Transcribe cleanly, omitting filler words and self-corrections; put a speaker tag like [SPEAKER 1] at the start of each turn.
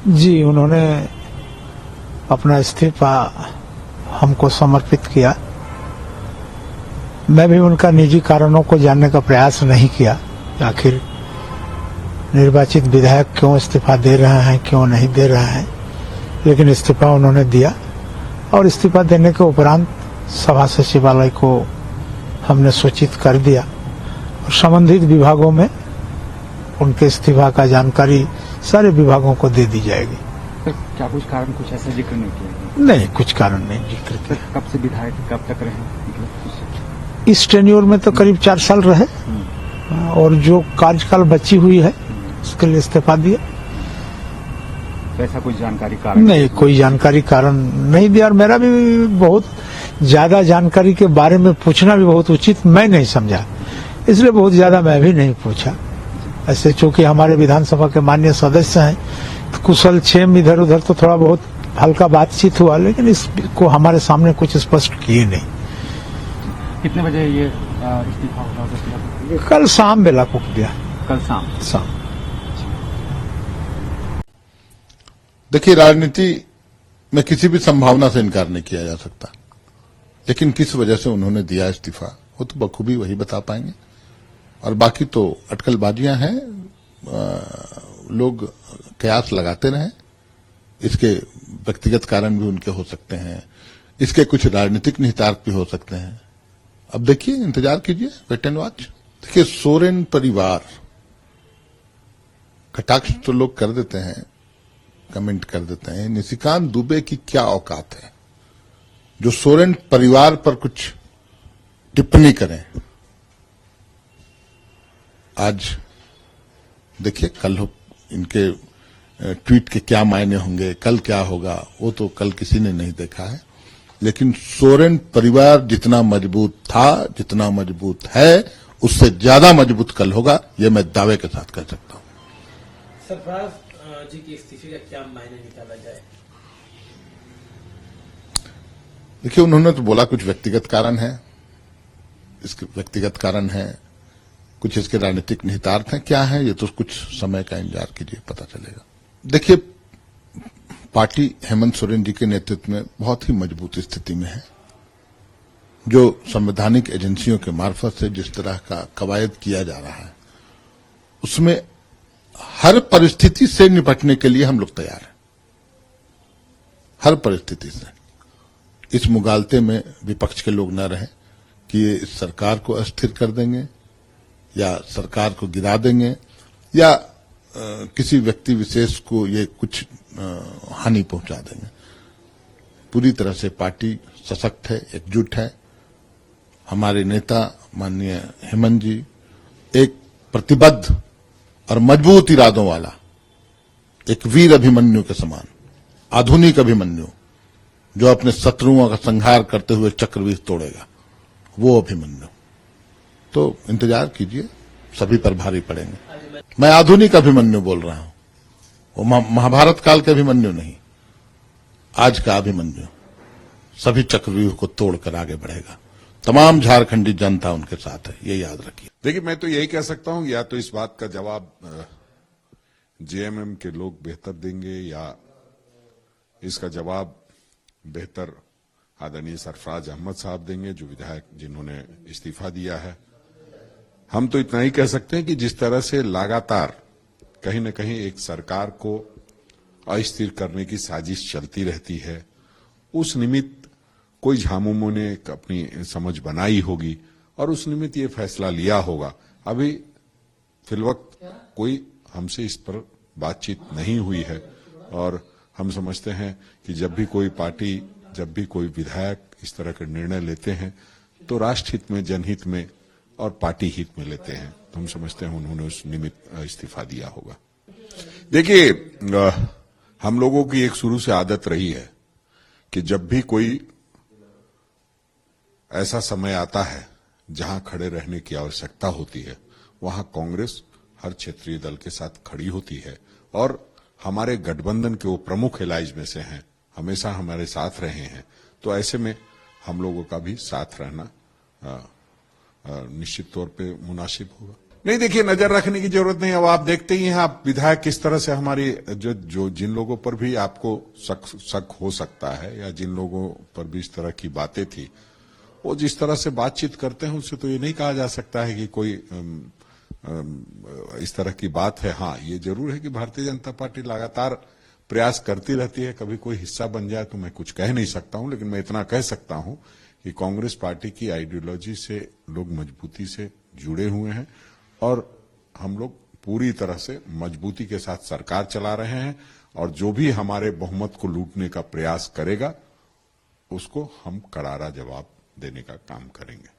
[SPEAKER 1] जी, उन्होंने अपना इस्तीफा हमको समर्पित किया। मैं भी उनका निजी कारणों को जानने का प्रयास नहीं किया। आखिर निर्वाचित विधायक क्यों इस्तीफा दे रहे हैं, क्यों नहीं दे रहे हैं, लेकिन इस्तीफा उन्होंने दिया और इस्तीफा देने के उपरांत सभा सचिवालय को हमने सूचित कर दिया और संबंधित विभागों में उनके इस्तीफा का जानकारी सारे विभागों को दे दी जाएगी।
[SPEAKER 2] तो क्या कुछ कारण कुछ ऐसा जिक्र नहीं किया?
[SPEAKER 1] नहीं, कुछ कारण नहीं जिक्र किया।
[SPEAKER 2] कब से विधायक कब तक रहे?
[SPEAKER 1] इस टेन्योर में तो करीब 4 साल रहे और जो कार्यकाल बची हुई है उसके लिए इस्तीफा दिया।
[SPEAKER 2] तो ऐसा कोई जानकारी कारण
[SPEAKER 1] नहीं, कोई जानकारी कारण नहीं दिया और मेरा भी बहुत ज्यादा जानकारी के बारे में पूछना भी बहुत उचित मैं नहीं समझा, इसलिए बहुत ज्यादा मैं भी नहीं पूछा। ऐसे चूंकि हमारे विधानसभा के माननीय सदस्य हैं, तो कुशल क्षेम इधर उधर तो थोड़ा बहुत हल्का बातचीत हुआ, लेकिन इसको हमारे सामने कुछ स्पष्ट किए नहीं।
[SPEAKER 2] कितने बजे ये इस्तीफा होगा?
[SPEAKER 1] कल शाम बेला को दिया।
[SPEAKER 2] कल शाम।
[SPEAKER 3] देखिए, राजनीति में किसी भी संभावना से इनकार नहीं किया जा सकता, लेकिन किस वजह से उन्होंने दिया इस्तीफा वो तो बखूबी वही बता पाएंगे। और बाकी तो अटकलबाजियां हैं, लोग कयास लगाते रहें। इसके व्यक्तिगत कारण भी उनके हो सकते हैं, इसके कुछ राजनीतिक निहितार्थ भी हो सकते हैं। अब देखिए, इंतजार कीजिए, वेट एंड वॉच। देखिए, सोरेन परिवार कटाक्ष तो लोग कर देते हैं, कमेंट कर देते हैं, निशिकांत दुबे की क्या औकात है जो सोरेन परिवार पर कुछ टिप्पणी करें। आज देखिए, कल इनके ट्वीट के क्या मायने होंगे, कल क्या होगा, वो तो कल किसी ने नहीं देखा है। लेकिन सोरेन परिवार जितना मजबूत था, जितना मजबूत है, उससे ज्यादा मजबूत कल होगा, ये मैं दावे के साथ कह सकता हूं।
[SPEAKER 4] सरफराज जी के इस्तीफे का क्या मायने निकाला जाए?
[SPEAKER 3] देखिए, उन्होंने तो बोला कुछ व्यक्तिगत कारण है, इसके व्यक्तिगत कारण है, कुछ इसके राजनीतिक निहितार्थ हैं। क्या है ये तो कुछ समय का इंतजार कीजिए, पता चलेगा। देखिए, पार्टी हेमंत सोरेन जी के नेतृत्व में बहुत ही मजबूत स्थिति में है। जो संवैधानिक एजेंसियों के मार्फत से जिस तरह का कवायद किया जा रहा है, उसमें हर परिस्थिति से निपटने के लिए हम लोग तैयार हैं, हर परिस्थिति से। इस मुगालते में विपक्ष के लोग न रहें कि ये इस सरकार को अस्थिर कर देंगे या सरकार को गिरा देंगे या किसी व्यक्ति विशेष को ये कुछ हानि पहुंचा देंगे। पूरी तरह से पार्टी सशक्त है, एकजुट है। हमारे नेता माननीय हेमंत जी एक प्रतिबद्ध और मजबूत इरादों वाला, एक वीर अभिमन्यु के समान, आधुनिक अभिमन्यु जो अपने शत्रुओं का संहार करते हुए चक्रव्यूह तोड़ेगा, वो अभिमन्यु। तो इंतजार कीजिए, सभी पर भारी पड़ेंगे। मैं आधुनिक अभिमन्यु बोल रहा हूं, वो महाभारत काल के अभिमन्यु नहीं, आज का अभिमन्यु सभी चक्रव्यूह को तोड़कर आगे बढ़ेगा। तमाम झारखंडी जनता उनके साथ है, ये याद रखिए।
[SPEAKER 5] देखिए, मैं तो यही कह सकता हूं, या तो इस बात का जवाब जेएमएम के लोग बेहतर देंगे या इसका जवाब बेहतर आदरणीय सरफराज अहमद साहब देंगे, जो विधायक जिन्होंने इस्तीफा दिया है। हम तो इतना ही कह सकते हैं कि जिस तरह से लगातार कहीं न कहीं एक सरकार को अस्थिर करने की साजिश चलती रहती है, उस निमित्त कोई झामुमो ने अपनी समझ बनाई होगी और उस निमित्त ये फैसला लिया होगा। अभी फिलवक्त कोई हमसे इस पर बातचीत नहीं हुई है और हम समझते हैं कि जब भी कोई पार्टी, जब भी कोई विधायक इस तरह के निर्णय लेते हैं तो राष्ट्रहित में, जनहित में और पार्टी हित में लेते हैं। तो हम समझते हैं उन्होंने उस निमित्त इस्तीफा दिया होगा। देखिए, हम लोगों की एक शुरू से आदत रही है कि जब भी कोई ऐसा समय आता है जहां खड़े रहने की आवश्यकता होती है, वहां कांग्रेस हर क्षेत्रीय दल के साथ खड़ी होती है और हमारे गठबंधन के वो प्रमुख एलाइज में से हैं, हमेशा हमारे साथ रहे हैं। तो ऐसे में हम लोगों का भी साथ रहना निश्चित तौर पे मुनासिब होगा। नहीं, देखिए, नजर रखने की जरूरत नहीं। अब आप देखते ही हैं, आप विधायक किस तरह से हमारी जो जिन लोगों पर भी आपको शक हो सकता है या जिन लोगों पर भी इस तरह की बातें थी, वो जिस तरह से बातचीत करते हैं उससे तो ये नहीं कहा जा सकता है कि कोई इस तरह की बात है। हाँ, ये जरूर है कि भारतीय जनता पार्टी लगातार प्रयास करती रहती है। कभी कोई हिस्सा बन जाए तो मैं कुछ कह नहीं सकता हूं, लेकिन मैं इतना कह सकता हूं कि कांग्रेस पार्टी की आइडियोलॉजी से लोग मजबूती से जुड़े हुए हैं और हम लोग पूरी तरह से मजबूती के साथ सरकार चला रहे हैं और जो भी हमारे बहुमत को लूटने का प्रयास करेगा उसको हम करारा जवाब देने का काम करेंगे।